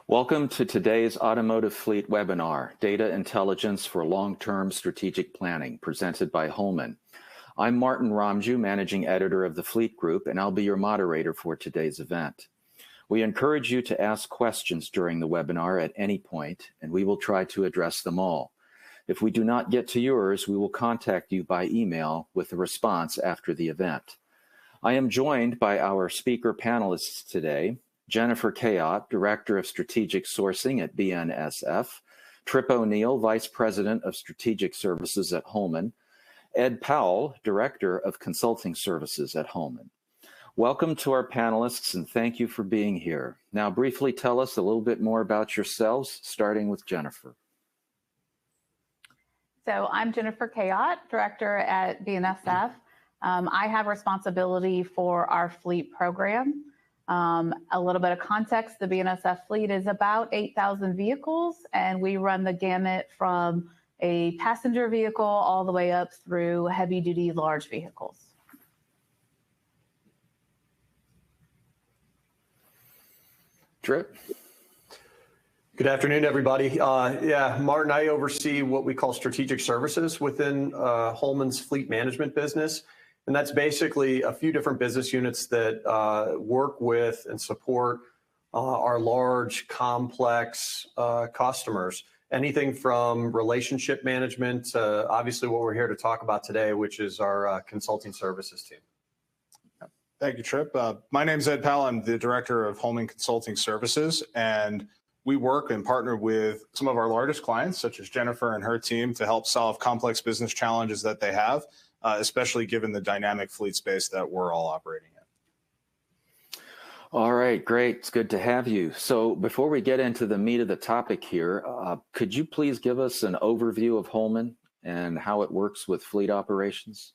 Welcome to today's Automotive Fleet webinar, Data Intelligence for Long-Term Strategic Planning, presented by Holman. I'm Martin Ramju, Managing Editor of the Fleet Group, and I'll be your moderator for today's event. We encourage you to ask questions during the webinar at any point, and we will try to address them all. If we do not get to yours, we will contact you by email with a response after the event. I am joined by our speaker panelists today, Jennifer Kayott, Director of Strategic Sourcing at BNSF, Trip O'Neill, Vice President of Strategic Services at Holman, Ed Powell, Director of Consulting Services at Holman. Welcome to our panelists and thank you for being here. Now, briefly tell us a little bit more about yourselves, starting with Jennifer. So I'm Jennifer Kayott, Director at BNSF. I have responsibility for our fleet program. A little bit of context, the BNSF fleet is about 8,000 vehicles, and we run the gamut from a passenger vehicle all the way up through heavy-duty large vehicles. Trip. Good afternoon, everybody. Martin, I oversee what we call strategic services within Holman's fleet management business. And that's basically a few different business units that work with and support our large, complex customers. Anything from relationship management to obviously what we're here to talk about today, which is our consulting services team. Thank you, Trip. My name is Ed Powell. I'm the Director of Holman Consulting Services, and we work and partner with some of our largest clients, such as Jennifer and her team, to help solve complex business challenges that they have. Especially given the dynamic fleet space that we're all operating in. All right, great. It's good to have you. So before we get into the meat of the topic here, could you please give us an overview of Holman and how it works with fleet operations?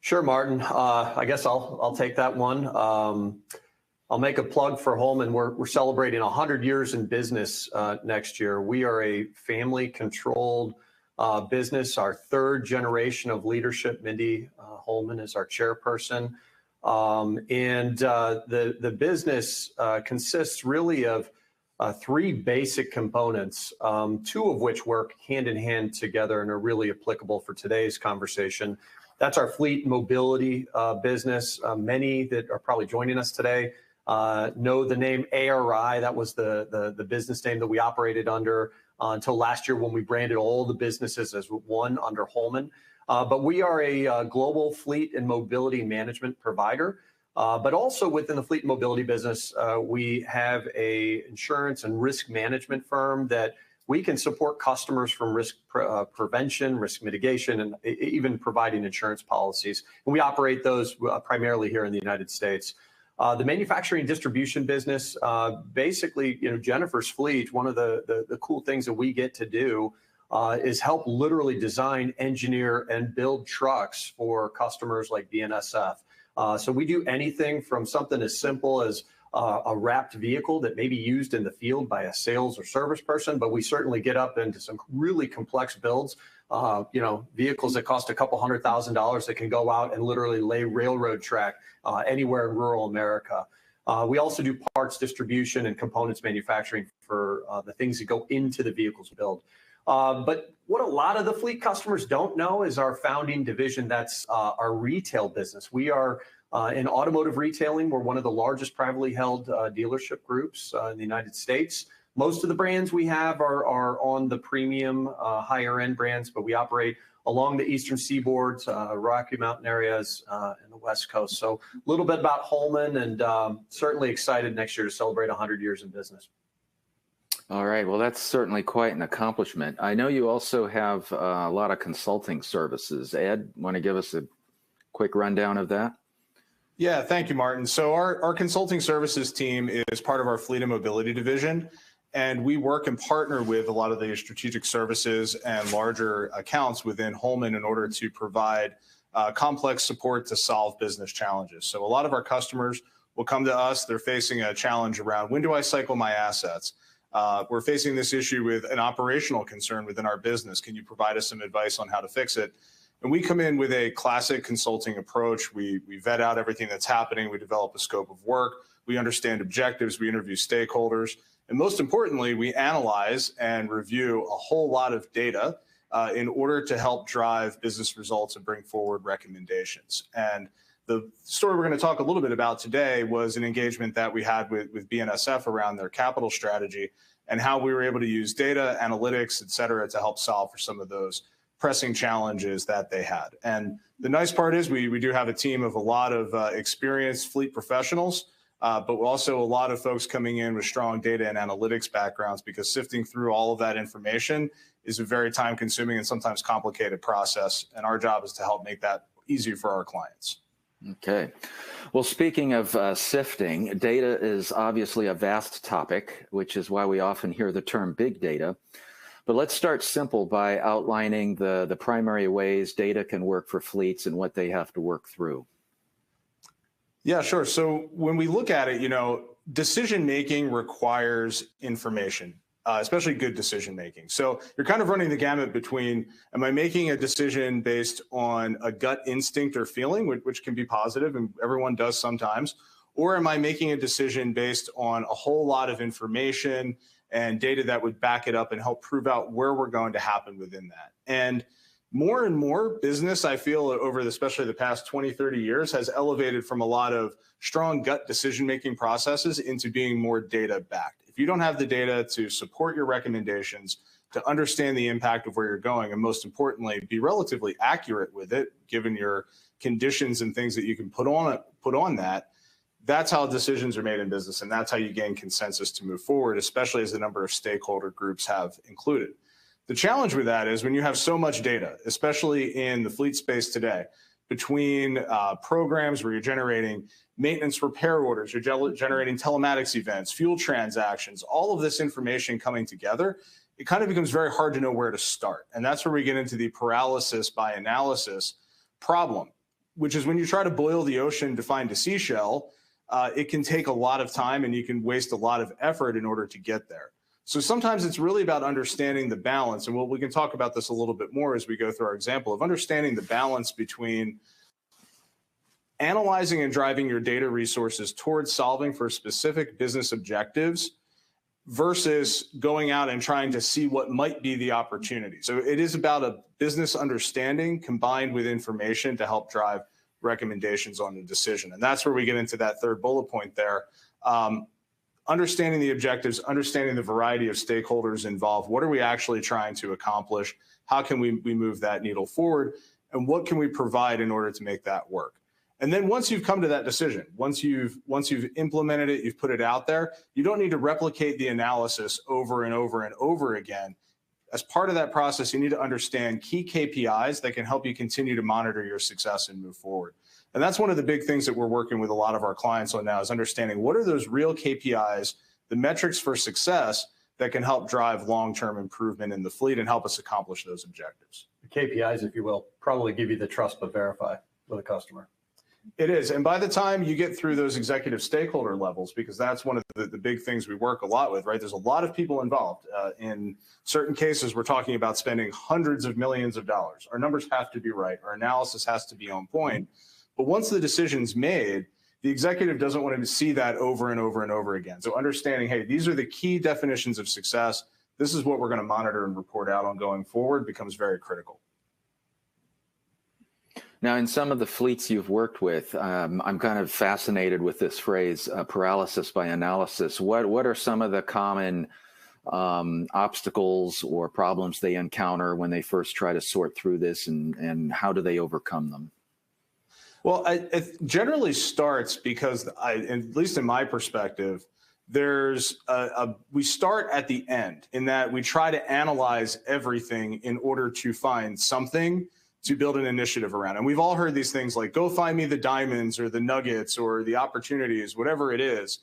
Sure, Martin. I guess I'll take that one. I'll make a plug for Holman. We're celebrating 100 years in business next year. We are a family-controlled business, our third generation of leadership. Mindy Holman is our chairperson. The business consists really of three basic components, two of which work hand in hand together and are really applicable for today's conversation. That's our fleet mobility business. Many that are probably joining us today know the name ARI. That was the business name that we operated under until last year when we branded all the businesses as one under Holman. But we are a global fleet and mobility management provider. But also within the fleet and mobility business, we have a insurance and risk management firm that we can support customers from risk prevention, risk mitigation, and even providing insurance policies. And we operate those primarily here in the United States. The manufacturing distribution business, basically, Jennifer's fleet, one of the cool things that we get to do is help literally design, engineer, and build trucks for customers like BNSF. So we do anything from something as simple as a wrapped vehicle that may be used in the field by a sales or service person, but we certainly get up into some really complex builds. Vehicles that cost a couple $100,000 that can go out and literally lay railroad track anywhere in rural America. We also do parts distribution and components manufacturing for the things that go into the vehicles build. But what a lot of the fleet customers don't know is our founding division. That's our retail business. We are in automotive retailing. We're one of the largest privately held dealership groups in the United States. Most of the brands we have are on the premium, higher end brands, but we operate along the eastern seaboard, Rocky Mountain areas, and the West Coast. So a little bit about Holman, and certainly excited next year to celebrate 100 years in business. All right, well, that's certainly quite an accomplishment. I know you also have a lot of consulting services. Ed, want to give us a quick rundown of that? Yeah, thank you, Martin. So our consulting services team is part of our fleet and mobility division. And we work and partner with a lot of the strategic services and larger accounts within Holman in order to provide complex support to solve business challenges. So a lot of our customers will come to us. They're facing a challenge around, when do I cycle my assets? We're facing this issue with an operational concern within our business. Can you provide us some advice on how to fix it? And we come in with a classic consulting approach. We vet out everything that's happening. We develop a scope of work. We understand objectives. We interview stakeholders. And most importantly, we analyze and review a whole lot of data in order to help drive business results and bring forward recommendations. And the story we're going to talk a little bit about today was an engagement that we had with BNSF around their capital strategy and how we were able to use data, analytics, et cetera, to help solve for some of those pressing challenges that they had. And the nice part is we do have a team of a lot of experienced fleet professionals, but also a lot of folks coming in with strong data and analytics backgrounds, because sifting through all of that information is a very time-consuming and sometimes complicated process. And our job is to help make that easier for our clients. Okay. Well, speaking of sifting, data is obviously a vast topic, which is why we often hear the term big data. But let's start simple by outlining the primary ways data can work for fleets and what they have to work through. Yeah, sure. So when we look at it, decision-making requires information, especially good decision-making. So you're kind of running the gamut between, am I making a decision based on a gut instinct or feeling, which can be positive and everyone does sometimes, or am I making a decision based on a whole lot of information and data that would back it up and help prove out where we're going to happen within that? And more business, I feel, over especially the past 20, 30 years, has elevated from a lot of strong gut decision-making processes into being more data-backed. If you don't have the data to support your recommendations, to understand the impact of where you're going, and most importantly, be relatively accurate with it, given your conditions and things that you can put on that, that's how decisions are made in business, and that's how you gain consensus to move forward, especially as the number of stakeholder groups have included. The challenge with that is when you have so much data, especially in the fleet space today, between programs where you're generating maintenance repair orders, you're generating telematics events, fuel transactions, all of this information coming together, it kind of becomes very hard to know where to start. And that's where we get into the paralysis by analysis problem, which is when you try to boil the ocean to find a seashell, it can take a lot of time and you can waste a lot of effort in order to get there. So sometimes it's really about understanding the balance, and we can talk about this a little bit more as we go through our example of understanding the balance between analyzing and driving your data resources towards solving for specific business objectives versus going out and trying to see what might be the opportunity. So it is about a business understanding combined with information to help drive recommendations on the decision. And that's where we get into that third bullet point there. Understanding the objectives, understanding the variety of stakeholders involved. What are we actually trying to accomplish? How can we move that needle forward? And what can we provide in order to make that work? And then once you've come to that decision, once you've implemented it, you've put it out there, you don't need to replicate the analysis over and over and over again. As part of that process, you need to understand key KPIs that can help you continue to monitor your success and move forward. And that's one of the big things that we're working with a lot of our clients on now, is understanding what are those real KPIs, the metrics for success that can help drive long-term improvement in the fleet and help us accomplish those objectives. The KPIs, if you will, probably give you the trust but verify with a customer. It is. And by the time you get through those executive stakeholder levels, because that's one of the big things we work a lot with, right? There's a lot of people involved. In certain cases, we're talking about spending hundreds of millions of dollars. Our numbers have to be right. Our analysis has to be on point. But once the decision's made, the executive doesn't want to see that over and over and over again. So understanding, hey, these are the key definitions of success. This is what we're going to monitor and report out on going forward becomes very critical. Now, in some of the fleets you've worked with, I'm kind of fascinated with this phrase, paralysis by analysis. What are some of the common obstacles or problems they encounter when they first try to sort through this, and how do they overcome them? Well, it generally starts because, at least in my perspective, we start at the end in that we try to analyze everything in order to find something to build an initiative around. And we've all heard these things like, go find me the diamonds or the nuggets or the opportunities, whatever it is.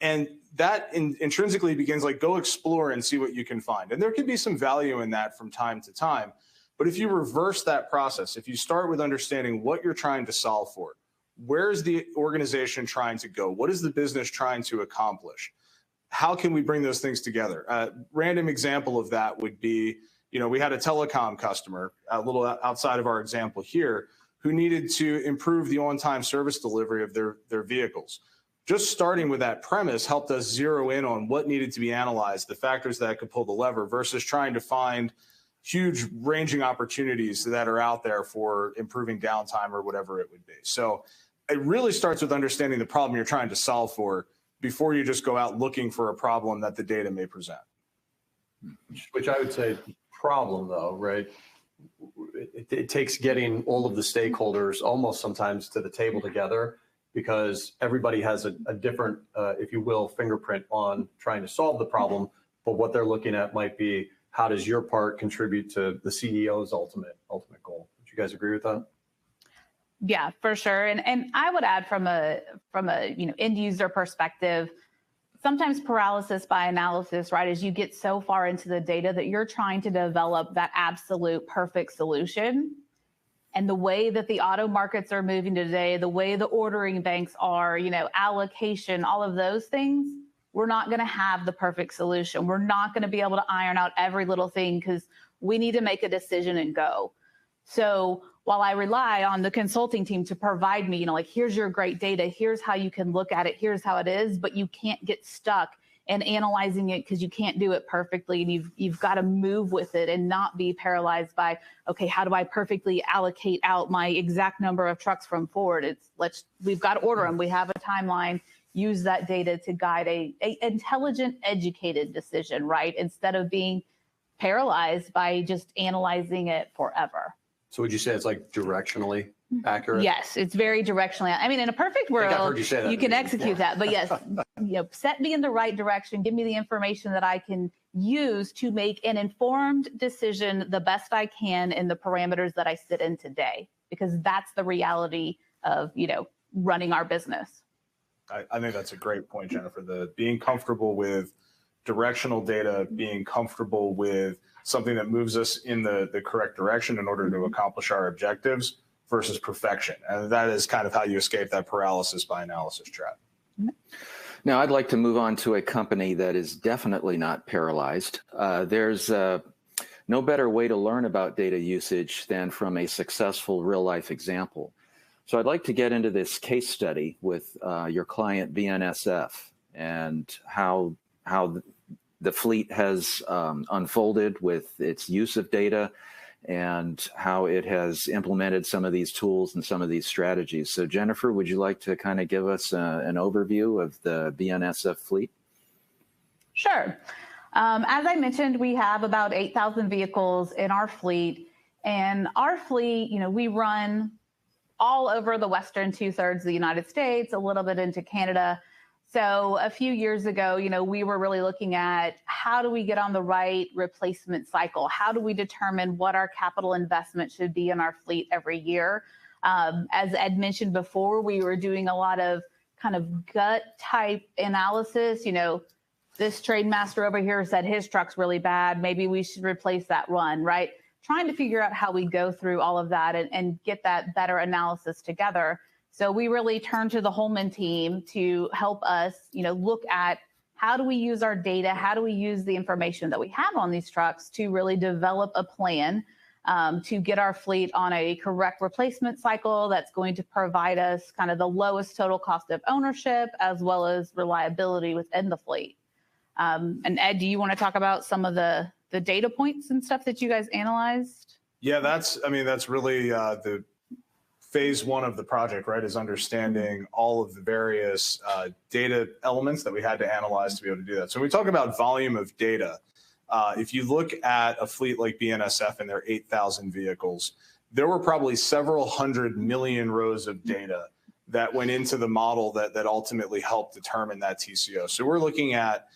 And that intrinsically begins like, go explore and see what you can find. And there can be some value in that from time to time. But if you reverse that process, if you start with understanding what you're trying to solve for, where's the organization trying to go? What is the business trying to accomplish? How can we bring those things together? Random example of that would be, we had a telecom customer, a little outside of our example here, who needed to improve the on-time service delivery of their vehicles. just starting with that premise helped us zero in on what needed to be analyzed, the factors that could pull the lever, versus trying to find huge ranging opportunities that are out there for improving downtime or whatever it would be. So it really starts with understanding the problem you're trying to solve for before you just go out looking for a problem that the data may present. Which I would say problem though, right? It takes getting all of the stakeholders almost sometimes to the table together, because everybody has a different, if you will, fingerprint on trying to solve the problem, but what they're looking at might be, how does your part contribute to the CEO's ultimate goal? Would you guys agree with that? Yeah, for sure. And I would add from a end user perspective, sometimes paralysis by analysis, right? As you get so far into the data that you're trying to develop that absolute perfect solution. And the way that the auto markets are moving today, the way the ordering banks are, allocation, all of those things, we're not going to have the perfect solution. We're not going to be able to iron out every little thing because we need to make a decision and go. So while I rely on the consulting team to provide me, here's your great data, here's how you can look at it, here's how it is, but you can't get stuck in analyzing it because you can't do it perfectly, and you've got to move with it and not be paralyzed by, okay, how do I perfectly allocate out my exact number of trucks from Ford? We've got to order them. We have a timeline. Use that data to guide a intelligent, educated decision, right? Instead of being paralyzed by just analyzing it forever. So would you say it's like directionally accurate? Yes, it's very directionally. I mean, in a perfect world, you can execute that. But yes, set me in the right direction. Give me the information that I can use to make an informed decision the best I can in the parameters that I sit in today, because that's the reality of, running our business. I think that's a great point, Jennifer. The being comfortable with directional data, being comfortable with something that moves us in the correct direction in order to accomplish our objectives versus perfection. And that is kind of how you escape that paralysis by analysis trap. Now, I'd like to move on to a company that is definitely not paralyzed. There's no better way to learn about data usage than from a successful real-life example. So I'd like to get into this case study with your client, BNSF, and how the fleet has unfolded with its use of data and how it has implemented some of these tools and some of these strategies. So Jennifer, would you like to kind of give us an overview of the BNSF fleet? Sure. As I mentioned, we have about 8,000 vehicles in our fleet, and our fleet, we run all over the western 2/3 of the United States, a little bit into Canada. So a few years ago, we were really looking at how do we get on the right replacement cycle? How do we determine what our capital investment should be in our fleet every year? As Ed mentioned before, we were doing a lot of kind of gut type analysis. This trade master over here said his truck's really bad. Maybe we should replace that run, right? Trying to figure out how we go through all of that and get that better analysis together. So we really turned to the Holman team to help us, look at how do we use our data? How do we use the information that we have on these trucks to really develop a plan to get our fleet on a correct replacement cycle that's going to provide us kind of the lowest total cost of ownership as well as reliability within the fleet. And Ed, do you want to talk about some of the data points and stuff that you guys analyzed? Yeah, that's really the phase one of the project, right, is understanding all of the various data elements that we had to analyze to be able to do that. So when we talk about volume of data, if you look at a fleet like BNSF and their 8,000 vehicles, there were probably several 100 million rows of data that went into the model that ultimately helped determine that TCO. So we're looking at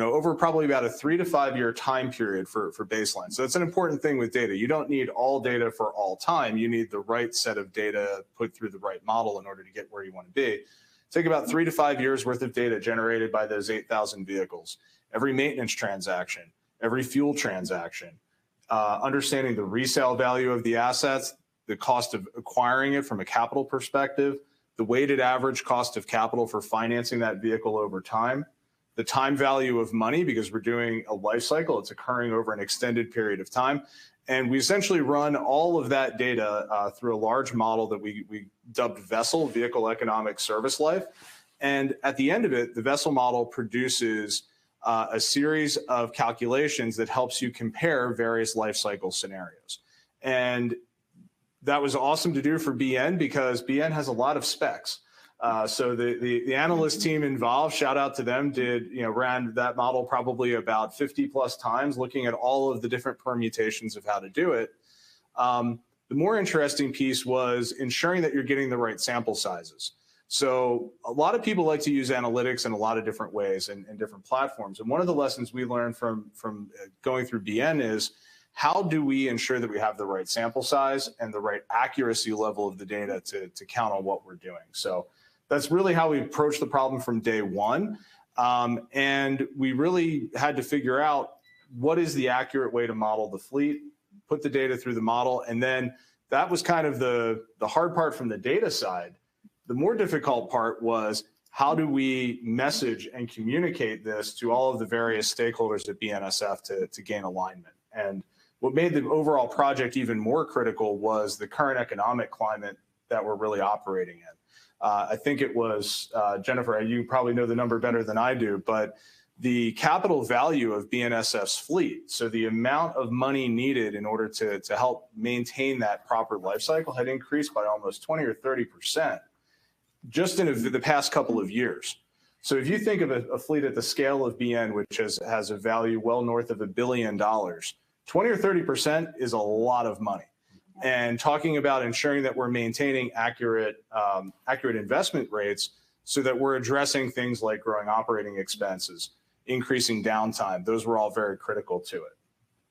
over probably about a 3 to 5 year time period for baseline. So that's an important thing with data. You don't need all data for all time. You need the right set of data put through the right model in order to get where you want to be. Take about 3 to 5 years worth of data generated by those 8,000 vehicles. Every maintenance transaction, every fuel transaction, understanding the resale value of the assets, the cost of acquiring it from a capital perspective, the weighted average cost of capital for financing that vehicle over time, the time value of money, because we're doing a life cycle, it's occurring over an extended period of time. And we essentially run all of that data through a large model that we dubbed VESSEL, Vehicle Economic Service Life. And at the end of it, the vessel model produces a series of calculations that helps you compare various life cycle scenarios. And that was awesome to do for BN because BN has a lot of specs. So the analyst team involved, shout out to them, ran that model probably about 50 plus times, looking at all of the different permutations of how to do it. The more interesting piece was ensuring that you're getting the right sample sizes. So a lot of people like to use analytics in a lot of different ways and different platforms. And one of the lessons we learned from going through BN is how do we ensure that we have the right sample size and the right accuracy level of the data to count on what we're doing. So that's really how we approached the problem from day one. And we really had to figure out what is the accurate way to model the fleet, put the data through the model. And then that was kind of the hard part from the data side. The more difficult part was how do we message and communicate this to all of the various stakeholders at BNSF to gain alignment. And what made the overall project even more critical was the current economic climate that we're really operating in. I think it was, Jennifer, you probably know the number better than I do, but the capital value of BNSF's fleet, so the amount of money needed in order to help maintain that proper life cycle had increased by almost 20 or 30%. Just in the past couple of years. So if you think of a fleet at the scale of BN, which has a value well north of $1 billion, 20 or 30% is a lot of money. And talking about ensuring that we're maintaining accurate investment rates so that we're addressing things like growing operating expenses, increasing downtime, those were all very critical to it.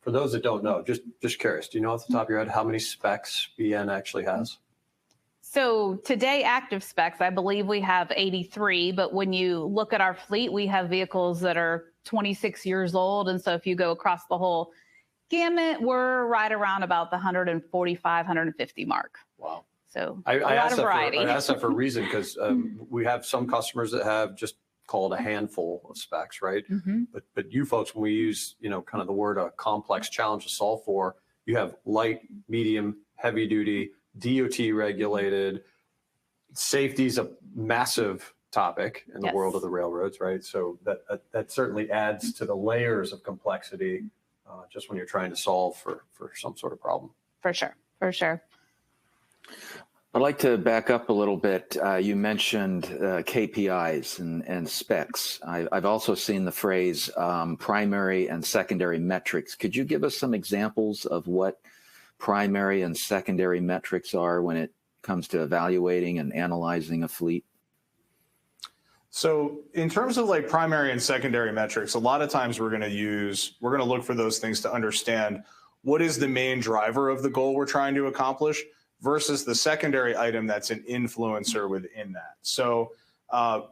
For those that don't know, just curious, do you know off the top of your head how many specs BN actually has? So today, active specs, I believe we have 83, but when you look at our fleet, we have vehicles that are 26 years old. And so if you go across the whole gamut, we're right around about the 145, 150 mark. Wow. So I a lot of variety. I asked that for a reason because we have some customers that have just called a handful of specs, right? Mm-hmm. But you folks, when we use, kind of the word a complex challenge to solve for, you have light, medium, heavy duty, DOT regulated. Safety is a massive topic in the world of the railroads, right? So that certainly adds to the layers of complexity just when you're trying to solve for some sort of problem. For sure, for sure. I'd like to back up a little bit. You mentioned KPIs and specs. I've also seen the phrase primary and secondary metrics. Could you give us some examples of what primary and secondary metrics are when it comes to evaluating and analyzing a fleet? So in terms of like primary and secondary metrics, a lot of times we're going to look for those things to understand what is the main driver of the goal we're trying to accomplish versus the secondary item that's an influencer within that. So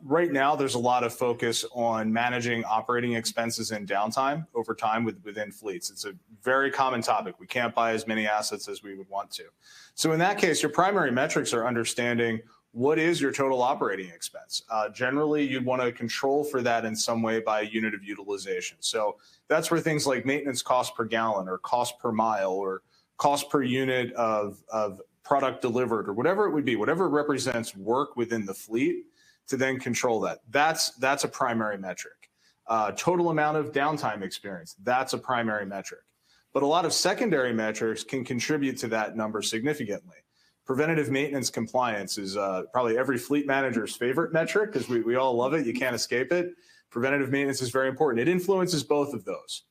right now, there's a lot of focus on managing operating expenses and downtime over time within fleets. It's a very common topic. We can't buy as many assets as we would want to. So in that case, your primary metrics are understanding what is your total operating expense. Generally, you'd want to control for that in some way by unit of utilization. So that's where things like maintenance cost per gallon or cost per mile or cost per unit of product delivered or whatever it would be, whatever represents work within the fleet, to then control that. That's a primary metric. Total amount of downtime experience, that's a primary metric. But a lot of secondary metrics can contribute to that number significantly. Preventative maintenance compliance is probably every fleet manager's favorite metric because we all love it. You can't escape it. Preventative maintenance is very important. It influences both of those.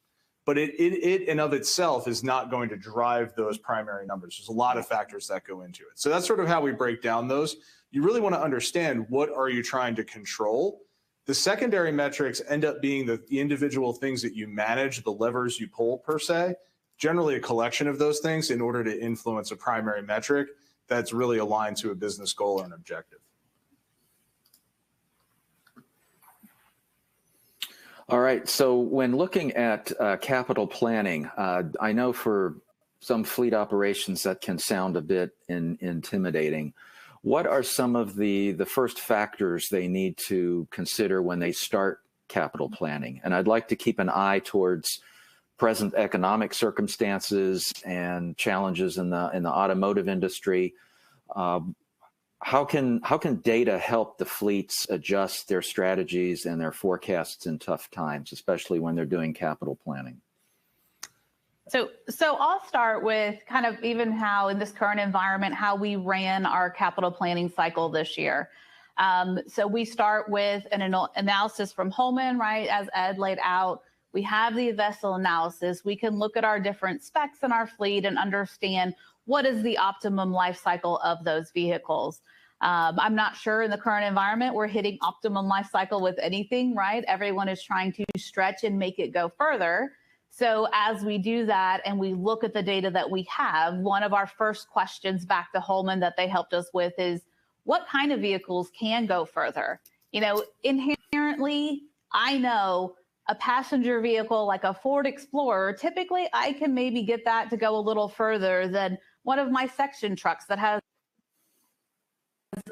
But it in of itself is not going to drive those primary numbers. There's a lot of factors that go into it. So that's sort of how we break down those. You really want to understand what are you trying to control. The secondary metrics end up being the individual things that you manage, the levers you pull per se, generally a collection of those things in order to influence a primary metric that's really aligned to a business goal or an objective. All right, so when looking at capital planning, I know for some fleet operations that can sound a bit intimidating. What are some of the first factors they need to consider when they start capital planning? And I'd like to keep an eye towards present economic circumstances and challenges in the automotive industry. how can data help the fleets adjust their strategies and their forecasts in tough times, especially when they're doing capital planning? So I'll start with kind of even how in this current environment, how we ran our capital planning cycle this year. So we start with an analysis from Holman, right? As Ed laid out, we have the vessel analysis. We can look at our different specs in our fleet and understand what is the optimum life cycle of those vehicles. I'm not sure in the current environment we're hitting optimum life cycle with anything, right? Everyone is trying to stretch and make it go further. So as we do that and we look at the data that we have, one of our first questions back to Holman that they helped us with is, what kind of vehicles can go further? You know, inherently, I know a passenger vehicle like a Ford Explorer, typically I can maybe get that to go a little further than one of my section trucks that has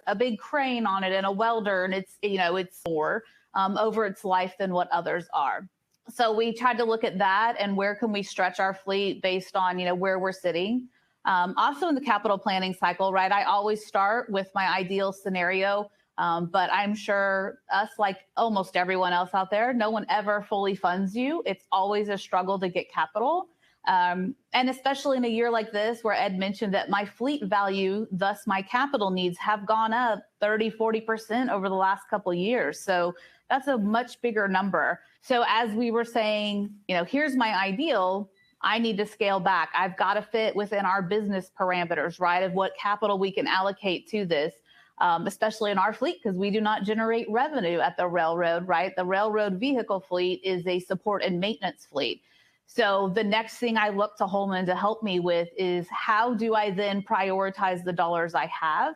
a big crane on it and a welder, and it's, you know, it's more over its life than what others are. So we tried to look at that and where can we stretch our fleet based on, you know, where we're sitting. Also in the capital planning cycle, right, I always start with my ideal scenario, but I'm sure us, like almost everyone else out there, no one ever fully funds you. It's always a struggle to get capital. And especially in a year like this, where Ed mentioned that my fleet value, thus my capital needs, have gone up 30, 40% over the last couple of years. So that's a much bigger number. So as we were saying, you know, here's my ideal, I need to scale back. I've got to fit within our business parameters, right, of what capital we can allocate to this, especially in our fleet, because we do not generate revenue at the railroad, right? The railroad vehicle fleet is a support and maintenance fleet. So the next thing I look to Holman to help me with is, how do I then prioritize the dollars I have?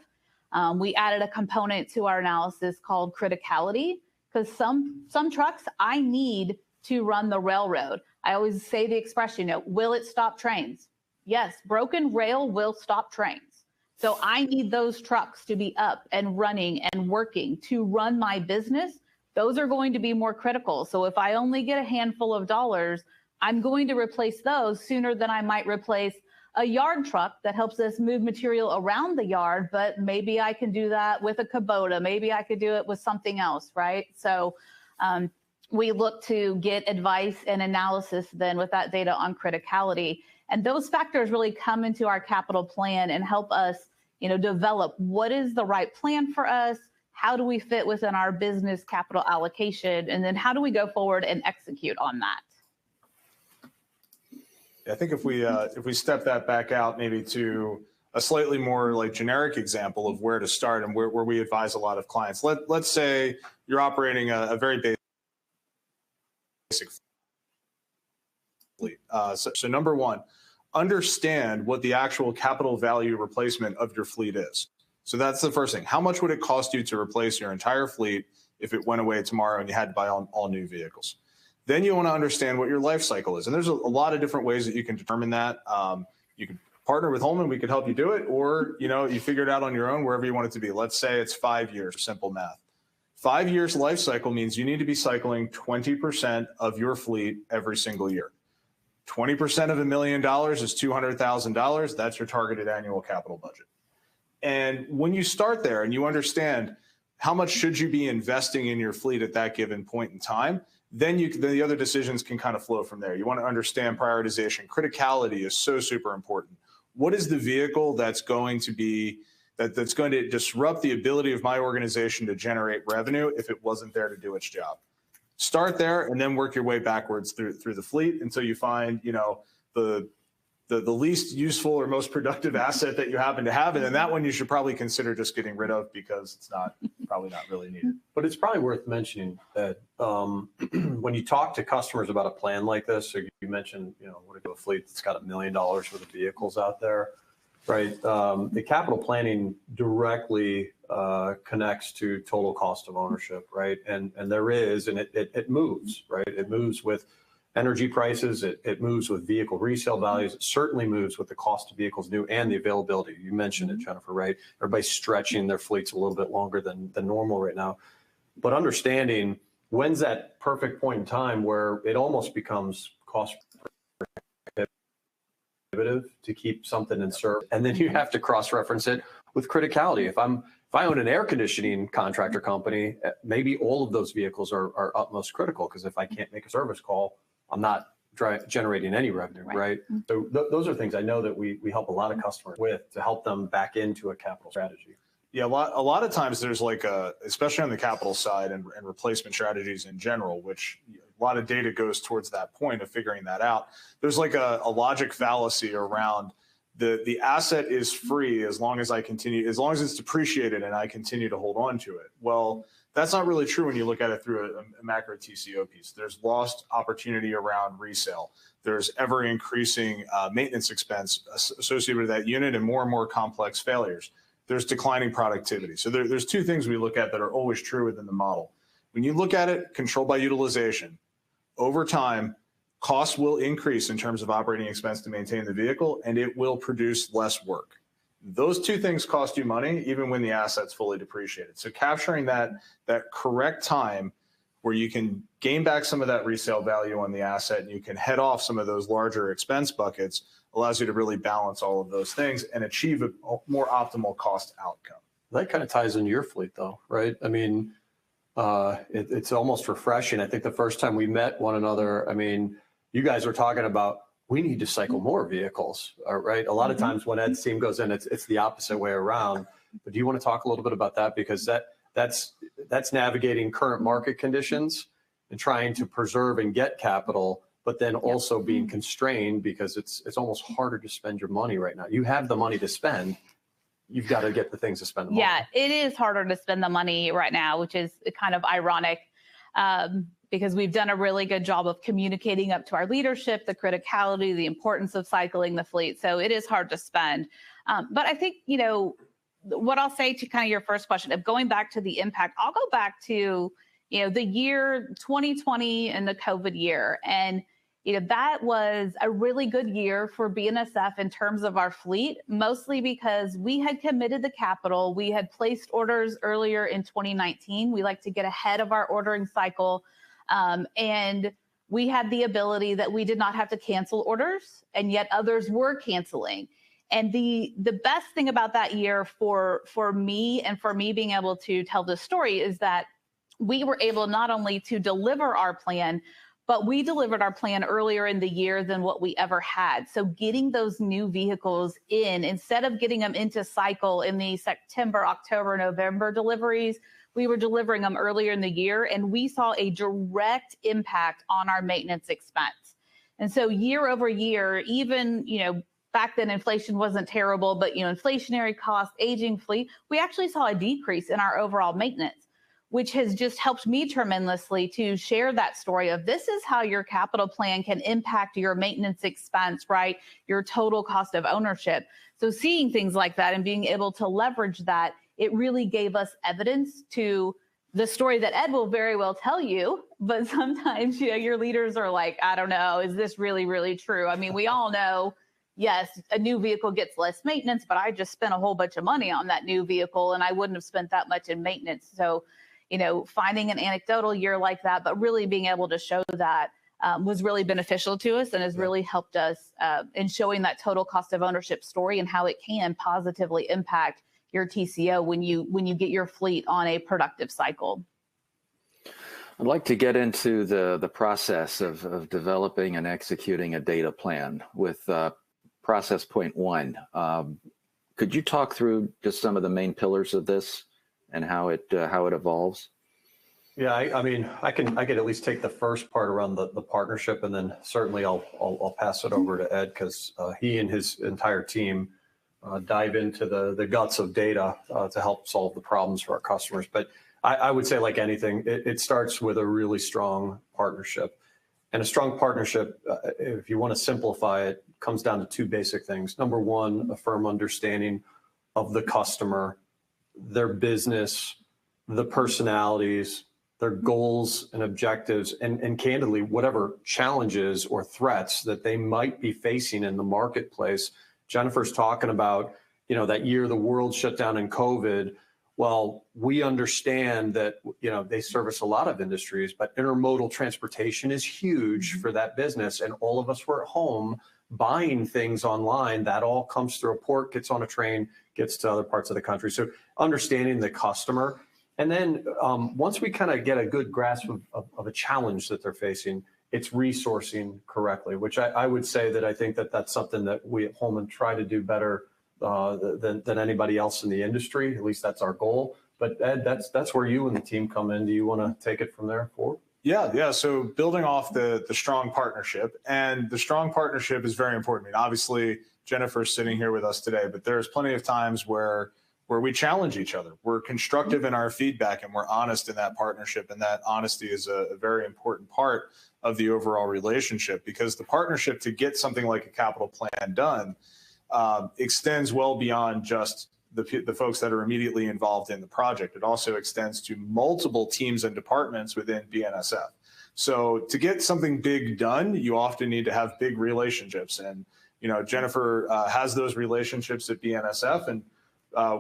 We added a component to our analysis called criticality, because some trucks I need to run the railroad. I always say the expression, you know, will it stop trains? Yes, broken rail will stop trains. So I need those trucks to be up and running and working to run my business. Those are going to be more critical. So if I only get a handful of dollars, I'm going to replace those sooner than I might replace a yard truck that helps us move material around the yard, but maybe I can do that with a Kubota. Maybe I could do it with something else, right? So we look to get advice and analysis then with that data on criticality. And those factors really come into our capital plan and help us, you know, develop what is the right plan for us, how do we fit within our business capital allocation, and then how do we go forward and execute on that? I think if we step that back out maybe to a slightly more like generic example of where to start and where we advise a lot of clients. Let's say you're operating a very basic fleet. So number one, understand what the actual capital value replacement of your fleet is. So that's the first thing. How much would it cost you to replace your entire fleet if it went away tomorrow and you had to buy all new vehicles? Then you want to understand what your life cycle is. And there's a lot of different ways that you can determine that. You can partner with Holman, we could help you do it, or you figure it out on your own wherever you want it to be. Let's say it's 5 years, simple math. 5 years life cycle means you need to be cycling 20% of your fleet every single year. 20% of $1 million is $200,000. That's your targeted annual capital budget. And when you start there and you understand how much should you be investing in your fleet at that given point in time, then the other decisions can kind of flow from there. You want to understand prioritization. Criticality is so super important. What is the vehicle that's going to disrupt the ability of my organization to generate revenue if it wasn't there to do its job? Start there and then work your way backwards through the fleet until you find the least useful or most productive asset that you happen to have. And then that one you should probably consider just getting rid of because it's probably not really needed. But it's probably worth mentioning that when you talk to customers about a plan like this, so you mentioned, what if a fleet that's got $1 million worth of vehicles out there, right? The capital planning directly connects to total cost of ownership, right? And it moves, right? It moves with energy prices, it moves with vehicle resale values, it certainly moves with the cost of vehicles new and the availability. You mentioned it, Jennifer, right? Everybody's stretching their fleets a little bit longer than normal right now. But understanding when's that perfect point in time where it almost becomes cost prohibitive to keep something in service. And then you have to cross-reference it with criticality. If I'm If I own an air conditioning contractor company, maybe all of those vehicles are utmost critical, because if I can't make a service call, I'm not generating any revenue, right? So those are things I know that we help a lot of customers with to help them back into a capital strategy. Yeah, a lot of times there's like especially on the capital side and replacement strategies in general, which a lot of data goes towards that point of figuring that out. There's like a logic fallacy around the asset is free as long as it's depreciated and I continue to hold on to it. Well, that's not really true when you look at it through a macro TCO piece. There's lost opportunity around resale. There's ever increasing maintenance expense associated with that unit and more complex failures. There's declining productivity. So there's two things we look at that are always true within the model. When you look at it, controlled by utilization, over time, costs will increase in terms of operating expense to maintain the vehicle, and it will produce less work. Those two things cost you money, even when the asset's fully depreciated. So capturing that correct time where you can gain back some of that resale value on the asset and you can head off some of those larger expense buckets allows you to really balance all of those things and achieve a more optimal cost outcome. That kind of ties into your fleet though, right? I mean, it's almost refreshing. I think the first time we met one another, I mean, you guys were talking about, we need to cycle more vehicles, right? A lot of times when Ed's team goes in, it's the opposite way around. But do you want to talk a little bit about that? Because that's navigating current market conditions and trying to preserve and get capital, but then also being constrained because it's almost harder to spend your money right now. You have the money to spend. You've got to get the things to spend the money. Yeah, it is harder to spend the money right now, which is kind of ironic. Because we've done a really good job of communicating up to our leadership, the criticality, the importance of cycling the fleet. So it is hard to spend. But I think, what I'll say to kind of your first question of going back to the impact, I'll go back to, the year 2020 and the COVID year. And, that was a really good year for BNSF in terms of our fleet, mostly because we had committed the capital. We had placed orders earlier in 2019. We like to get ahead of our ordering cycle. And we had the ability that we did not have to cancel orders, and yet others were canceling. And the best thing about that year for me and for me being able to tell this story is that we were able not only to deliver our plan, but we delivered our plan earlier in the year than what we ever had. So getting those new vehicles in, instead of getting them into cycle in the September, October, November deliveries, we were delivering them earlier in the year, and we saw a direct impact on our maintenance expense. And so year over year, even, back then inflation wasn't terrible, but, inflationary costs, aging fleet, we actually saw a decrease in our overall maintenance, which has just helped me tremendously to share that story of this is how your capital plan can impact your maintenance expense, right? Your total cost of ownership. So seeing things like that and being able to leverage that, it really gave us evidence to the story that Ed will very well tell you, but sometimes, your leaders are like, I don't know, is this really, really true? I mean, we all know, yes, a new vehicle gets less maintenance, but I just spent a whole bunch of money on that new vehicle and I wouldn't have spent that much in maintenance. So, finding an anecdotal year like that, but really being able to show that was really beneficial to us and has really helped us in showing that total cost of ownership story and how it can positively impact your TCO when you get your fleet on a productive cycle. I'd like to get into the process of developing and executing a data plan with process point one. Could you talk through just some of the main pillars of this and how it evolves? Yeah, I could at least take the first part around the partnership, and then certainly I'll pass it over to Ed because he and his entire team dive into the guts of data to help solve the problems for our customers. But I would say, like anything, it starts with a really strong partnership. And a strong partnership, if you want to simplify it, comes down to two basic things. Number one, a firm understanding of the customer, their business, the personalities, their goals and objectives, and candidly, whatever challenges or threats that they might be facing in the marketplace. Jennifer's talking about, that year the world shut down in COVID. Well, we understand that, they service a lot of industries, but intermodal transportation is huge for that business. And all of us were at home buying things online. That all comes through a port, gets on a train, gets to other parts of the country. So understanding the customer. And then once we kind of get a good grasp of a challenge that they're facing, it's resourcing correctly, which I would say that I think that that's something that we at Holman try to do better than anybody else in the industry. At least that's our goal. But Ed, that's where you and the team come in. Do you want to take it from there forward? Yeah. So building off the strong partnership, and the strong partnership is very important. I mean, obviously, Jennifer's sitting here with us today, but there's plenty of times where we challenge each other. We're constructive in our feedback, and we're honest in that partnership. And that honesty is a very important part of the overall relationship, because the partnership to get something like a capital plan done extends well beyond just the folks that are immediately involved in the project. It also extends to multiple teams and departments within BNSF. So to get something big done, you often need to have big relationships. And, Jennifer has those relationships at BNSF, and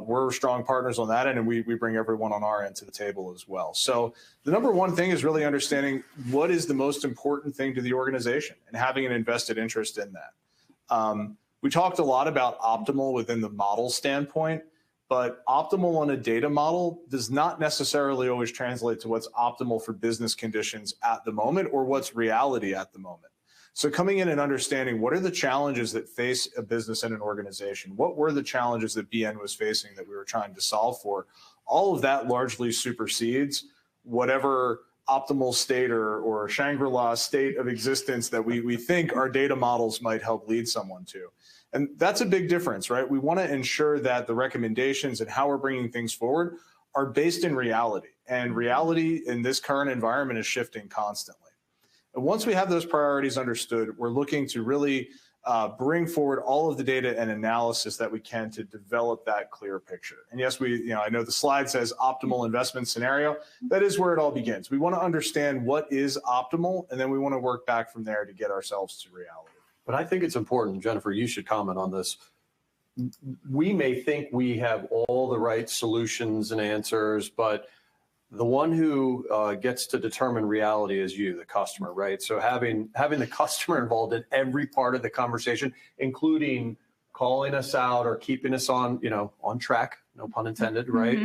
we're strong partners on that end, and we bring everyone on our end to the table as well. So the number one thing is really understanding what is the most important thing to the organization and having an invested interest in that. We talked a lot about optimal within the model standpoint, but optimal on a data model does not necessarily always translate to what's optimal for business conditions at the moment or what's reality at the moment. So coming in and understanding what are the challenges that face a business and an organization, what were the challenges that BN was facing that we were trying to solve for, all of that largely supersedes whatever optimal state or Shangri-La state of existence that we think our data models might help lead someone to. And that's a big difference, right? We want to ensure that the recommendations and how we're bringing things forward are based in reality. And reality in this current environment is shifting constantly. And once we have those priorities understood, we're looking to really bring forward all of the data and analysis that we can to develop that clear picture. And yes, I know the slide says optimal investment scenario. That is where it all begins. We want to understand what is optimal, and then we want to work back from there to get ourselves to reality. But I think it's important, Jennifer, you should comment on this. We may think we have all the right solutions and answers, but the one who gets to determine reality is you, the customer, right? So having the customer involved in every part of the conversation, including calling us out or keeping us on track, no pun intended, right?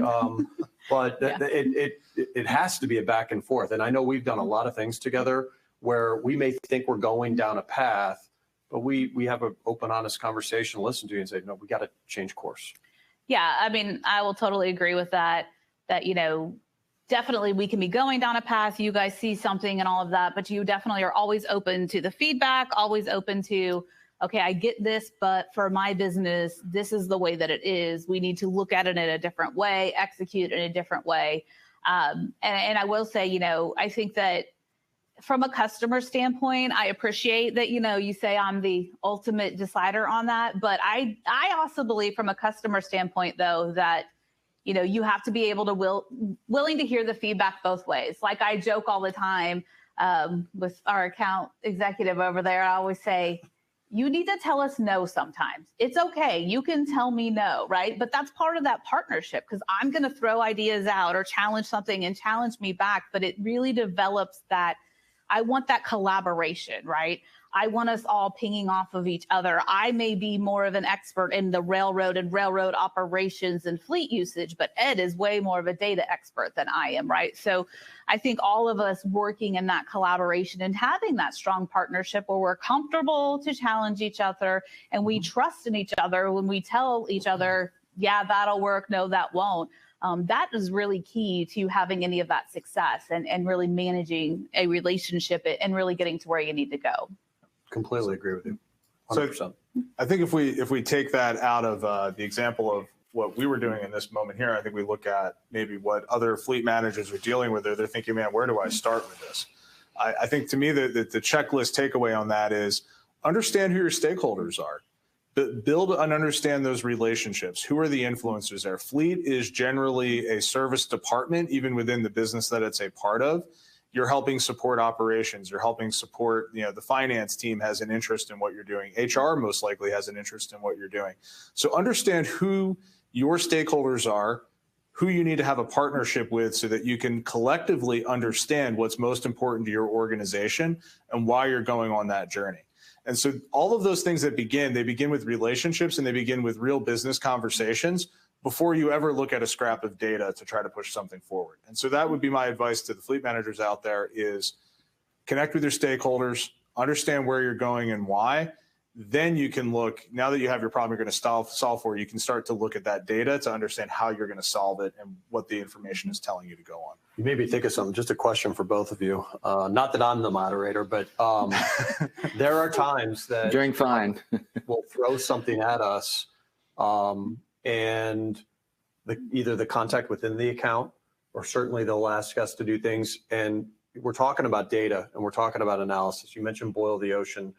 But yeah. It has to be a back and forth. And I know we've done a lot of things together where we may think we're going down a path, but we have an open, honest conversation, listen to you and say, no, we got to change course. Yeah, I mean, I will totally agree with that, definitely we can be going down a path, you guys see something and all of that, but you definitely are always open to the feedback, always open to, okay, I get this, but for my business, this is the way that it is. We need to look at it in a different way, execute in a different way. And I will say, I think that from a customer standpoint, I appreciate that, you say I'm the ultimate decider on that. But I also believe from a customer standpoint, though, that, you have to be able to willing to hear the feedback both ways. Like I joke all the time with our account executive over there. I always say, you need to tell us no sometimes. It's okay. You can tell me no, right? But that's part of that partnership, because I'm going to throw ideas out or challenge something and challenge me back. But it really develops that. I want that collaboration, right? I want us all pinging off of each other. I may be more of an expert in the railroad and railroad operations and fleet usage, but Ed is way more of a data expert than I am, right? So I think all of us working in that collaboration and having that strong partnership where we're comfortable to challenge each other and we trust in each other when we tell each other, yeah, that'll work, no, that won't. That is really key to having any of that success and really managing a relationship and really getting to where you need to go. Completely agree with you. 100%. So I think if we take that out of the example of what we were doing in this moment here, I think we look at maybe what other fleet managers are dealing with. They're thinking, man, where do I start with this? I think to me the checklist takeaway on that is understand who your stakeholders are. Build and understand those relationships. Who are the influencers there? Fleet is generally a service department, even within the business that it's a part of. You're helping support operations. You're helping support, the finance team has an interest in what you're doing. HR most likely has an interest in what you're doing. So understand who your stakeholders are, who you need to have a partnership with so that you can collectively understand what's most important to your organization and why you're going on that journey. And so all of those things that they begin with relationships and they begin with real business conversations before you ever look at a scrap of data to try to push something forward. And so that would be my advice to the fleet managers out there is connect with your stakeholders, understand where you're going and why. Then you can look, now that you have your problem you're going to solve for, you can start to look at that data to understand how you're going to solve it and what the information is telling you to go on. You made me think of something, just a question for both of you. Not that I'm the moderator, but there are times that Doing fine. will throw something at us and either the contact within the account or certainly they'll ask us to do things. And we're talking about data and we're talking about analysis. You mentioned boil the ocean.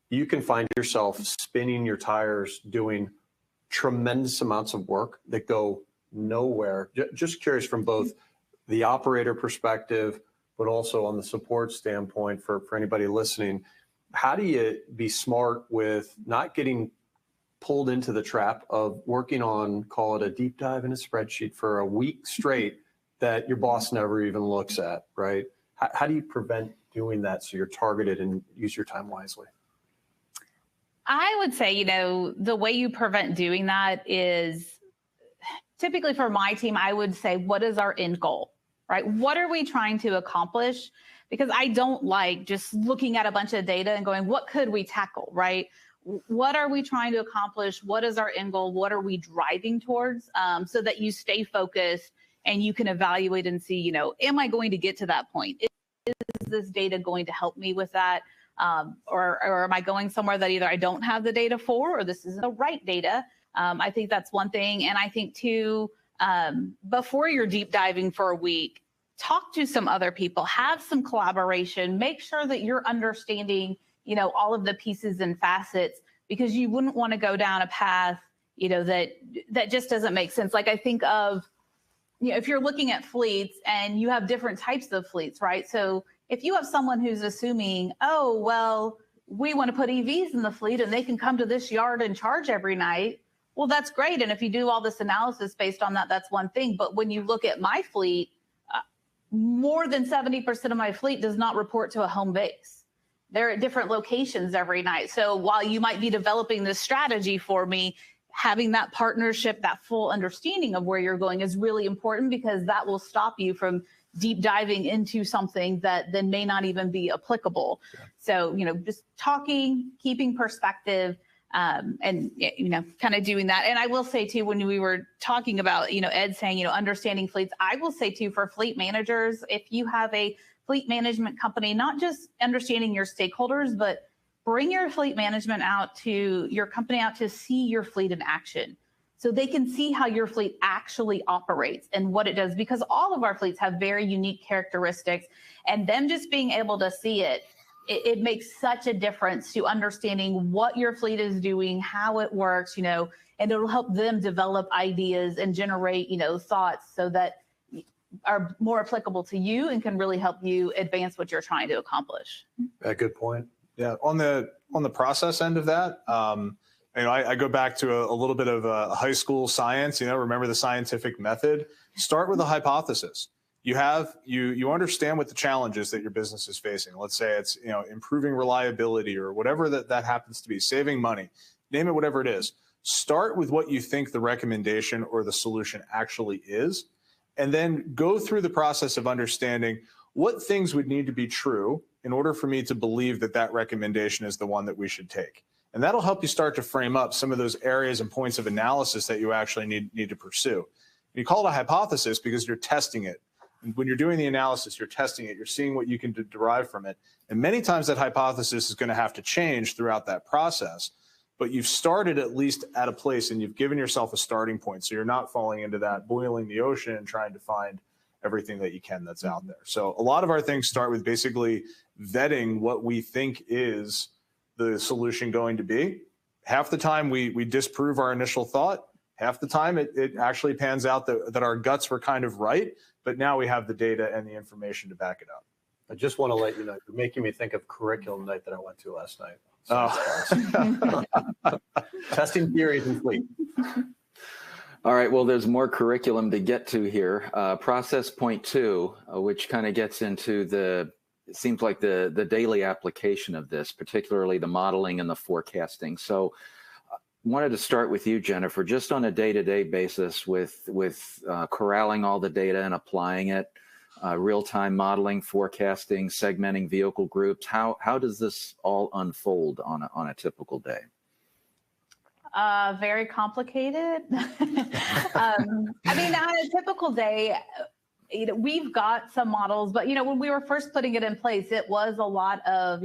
You can find yourself spinning your tires doing tremendous amounts of work that go nowhere. Just curious from both the operator perspective, but also on the support standpoint for anybody listening, how do you be smart with not getting pulled into the trap of working on, call it a deep dive in a spreadsheet for a week straight that your boss never even looks at, right? How do you prevent doing that so you're targeted and use your time wisely? I would say, the way you prevent doing that is typically for my team, I would say, what is our end goal, right? What are we trying to accomplish? Because I don't like just looking at a bunch of data and going, what could we tackle, right? What are we trying to accomplish? What is our end goal? What are we driving towards? So that you stay focused and you can evaluate and see, am I going to get to that point? Is this data going to help me with that? Or am I going somewhere that either I don't have the data for, or this isn't the right data? I think that's one thing. And I think too, before you're deep diving for a week, talk to some other people, have some collaboration, make sure that you're understanding, all of the pieces and facets, because you wouldn't want to go down a path, that just doesn't make sense. Like I think of, if you're looking at fleets and you have different types of fleets, right? So if you have someone who's assuming, oh, well, we want to put EVs in the fleet and they can come to this yard and charge every night, well, that's great. And if you do all this analysis based on that, that's one thing. But when you look at my fleet, more than 70% of my fleet does not report to a home base. They're at different locations every night. So while you might be developing this strategy for me, having that partnership, that full understanding of where you're going is really important, because that will stop you from deep diving into something that then may not even be applicable. Yeah. So, just talking, keeping perspective, and, kind of doing that. And I will say too, when we were talking about, Ed saying, understanding fleets, I will say too, for fleet managers, if you have a fleet management company, not just understanding your stakeholders, but bring your fleet management out to your company out to see your fleet in action, so they can see how your fleet actually operates and what it does, because all of our fleets have very unique characteristics, and them just being able to see it makes such a difference to understanding what your fleet is doing, how it works, and it'll help them develop ideas and generate, thoughts so that are more applicable to you and can really help you advance what you're trying to accomplish. A good point. Yeah, on the process end of that, I go back to a little bit of high school science. Remember the scientific method. Start with a hypothesis. You understand what the challenges that your business is facing. Let's say it's improving reliability or whatever that happens to be, saving money. Name it, whatever it is. Start with what you think the recommendation or the solution actually is, and then go through the process of understanding what things would need to be true in order for me to believe that recommendation is the one that we should take. And that'll help you start to frame up some of those areas and points of analysis that you actually need to pursue. You call it a hypothesis because you're testing it. And when you're doing the analysis, you're testing it, you're seeing what you can derive from it. And many times that hypothesis is going to have to change throughout that process, but you've started at least at a place and you've given yourself a starting point. So you're not falling into that boiling the ocean and trying to find everything that you can that's out there. So a lot of our things start with basically vetting what we think is the solution going to be. Half the time we disprove our initial thought. Half the time it actually pans out that our guts were kind of right, but now we have the data and the information to back it up. I just want to let you know, you're making me think of curriculum night that I went to last night. Testing theories in fleet. All right, well, there's more curriculum to get to here. Process point 2, which kind of gets into it seems like the daily application of this, particularly the modeling and the forecasting. So wanted to start with you, Jennifer, just on a day-to-day basis with corralling all the data and applying it, real-time modeling, forecasting, segmenting vehicle groups. How does this all unfold on a typical day? Very complicated. I mean, on a typical day, we've got some models, but when we were first putting it in place, it was a lot of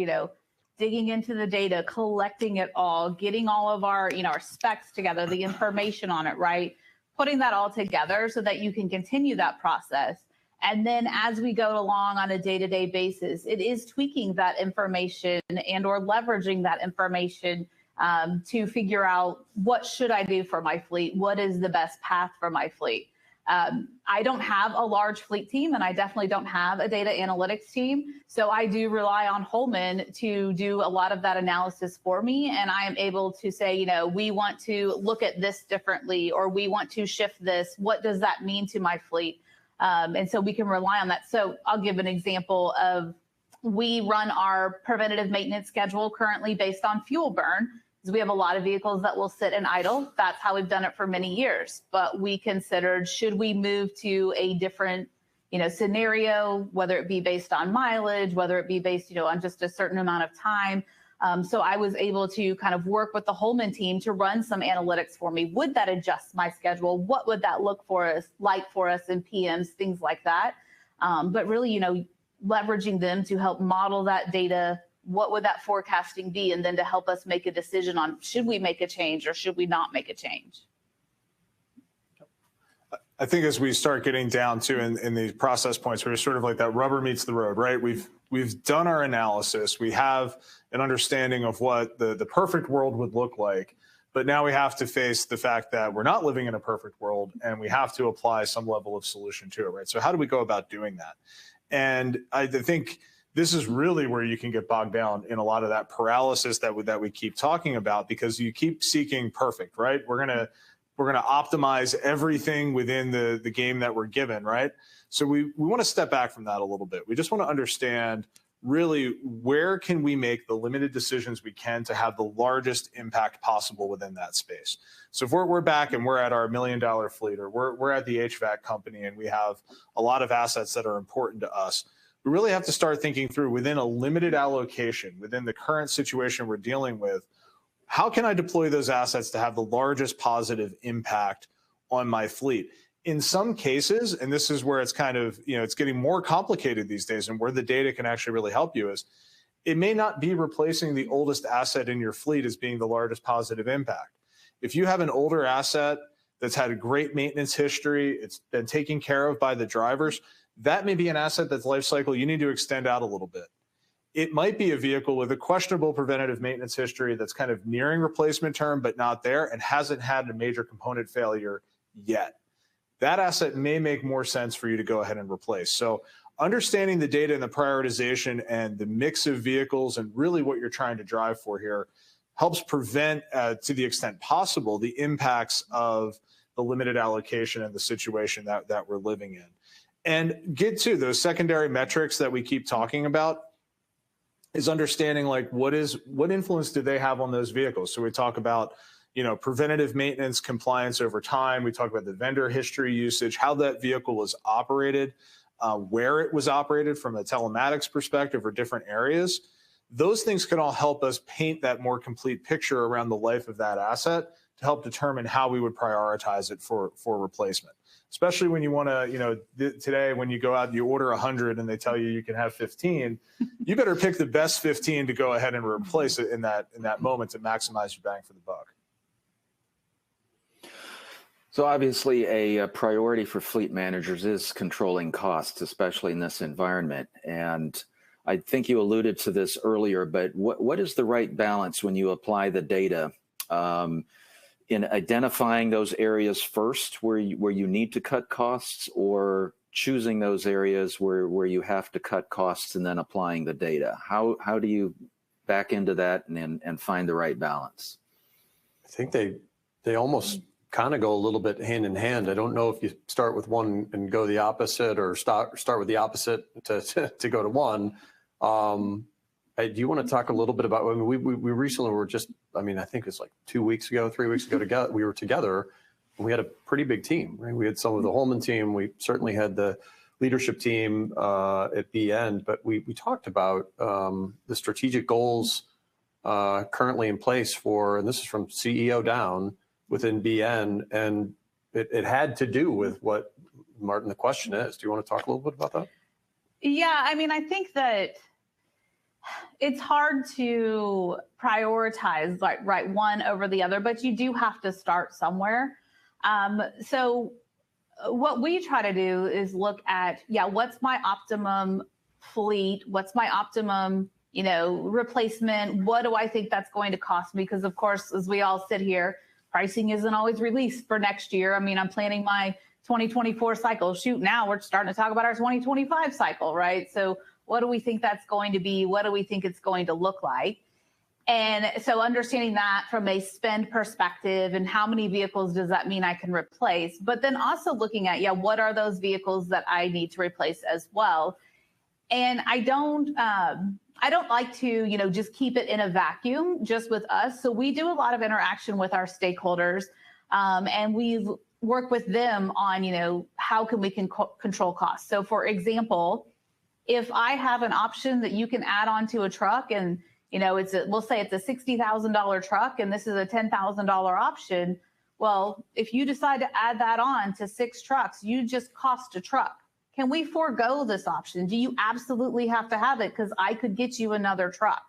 digging into the data, collecting it all, getting all of our our specs together, the information on it, right? Putting that all together so that you can continue that process. And then as we go along on a day-to-day basis, it is tweaking that information and or leveraging that information to figure out what should I do for my fleet? What is the best path for my fleet? I don't have a large fleet team, and I definitely don't have a data analytics team. So I do rely on Holman to do a lot of that analysis for me. And I am able to say, we want to look at this differently, or we want to shift this. What does that mean to my fleet? And so we can rely on that. So I'll give an example of, we run our preventative maintenance schedule currently based on fuel burn. We have a lot of vehicles that will sit and idle. That's how we've done it for many years. But we considered, should we move to a different, scenario, whether it be based on mileage, whether it be based, on just a certain amount of time. So I was able to kind of work with the Holman team to run some analytics for me. Would that adjust my schedule? What would that look like for us in PMs, things like that? But really, leveraging them to help model that data. What would that forecasting be? And then to help us make a decision on, should we make a change or should we not make a change? I think as we start getting down to in these process points, where it's sort of like that rubber meets the road, right? We've done our analysis. We have an understanding of what the perfect world would look like. But now we have to face the fact that we're not living in a perfect world, and we have to apply some level of solution to it, right? So how do we go about doing that? And I think this is really where you can get bogged down in a lot of that paralysis that we keep talking about, because you keep seeking perfect, right? We're gonna optimize everything within the game that we're given, right? So we want to step back from that a little bit. We just want to understand really where can we make the limited decisions we can to have the largest impact possible within that space. So if we're back and we're at our $1 million fleet, or we're at the HVAC company and we have a lot of assets that are important to us, we really have to start thinking through, within a limited allocation, within the current situation we're dealing with, how can I deploy those assets to have the largest positive impact on my fleet? In some cases, and this is where it's kind of, it's getting more complicated these days, and where the data can actually really help you, is it may not be replacing the oldest asset in your fleet as being the largest positive impact. If you have an older asset that's had a great maintenance history, it's been taken care of by the drivers, that may be an asset that's life cycle you need to extend out a little bit. It might be a vehicle with a questionable preventative maintenance history that's kind of nearing replacement term, but not there, and hasn't had a major component failure yet. That asset may make more sense for you to go ahead and replace. So understanding the data and the prioritization and the mix of vehicles and really what you're trying to drive for here helps prevent, to the extent possible, the impacts of the limited allocation and the situation that we're living in. And get to those secondary metrics that we keep talking about, is understanding like what influence do they have on those vehicles. So we talk about, preventative maintenance compliance over time. We talk about the vendor history usage, how that vehicle was operated, where it was operated from a telematics perspective or different areas. Those things can all help us paint that more complete picture around the life of that asset to help determine how we would prioritize it for replacement. Especially when you want to, today when you go out and you order 100 and they tell you can have 15, you better pick the best 15 to go ahead and replace it in that moment to maximize your bang for the buck. So obviously a priority for fleet managers is controlling costs, especially in this environment. And I think you alluded to this earlier, but what is the right balance when you apply the data? In identifying those areas first where you need to cut costs, or choosing those areas where you have to cut costs and then applying the data? How do you back into that and find the right balance? I think they almost kind of go a little bit hand in hand. I don't know if you start with one and go the opposite, or start with the opposite to go to one. Do you want to talk a little bit about, I mean, we recently were just, I mean, I think it's like 2 weeks ago, 3 weeks ago together, we were together, and we had a pretty big team, right? We had some of the Holman team. We certainly had the leadership team at BN, but we talked about the strategic goals currently in place for, and this is from CEO down within BN, and it had to do with what, Martin, the question is. Do you want to talk a little bit about that? Yeah, I mean, I think that it's hard to prioritize right one over the other, but you do have to start somewhere. So what we try to do is look at, what's my optimum fleet? What's my optimum, replacement? What do I think that's going to cost me? Because of course, as we all sit here, pricing isn't always released for next year. I mean, I'm planning my 2024 cycle. Shoot, now we're starting to talk about our 2025 cycle, right? So what do we think that's going to be? What do we think it's going to look like? And so understanding that from a spend perspective and how many vehicles does that mean I can replace? But then also looking at, what are those vehicles that I need to replace as well? And I don't like to, just keep it in a vacuum just with us. So we do a lot of interaction with our stakeholders, and we work with them on, how can we control costs? So for example, if I have an option that you can add on to a truck and, we'll say it's a $60,000 truck and this is a $10,000 option. Well, if you decide to add that on to 6 trucks, you just cost a truck. Can we forego this option? Do you absolutely have to have it? Because I could get you another truck,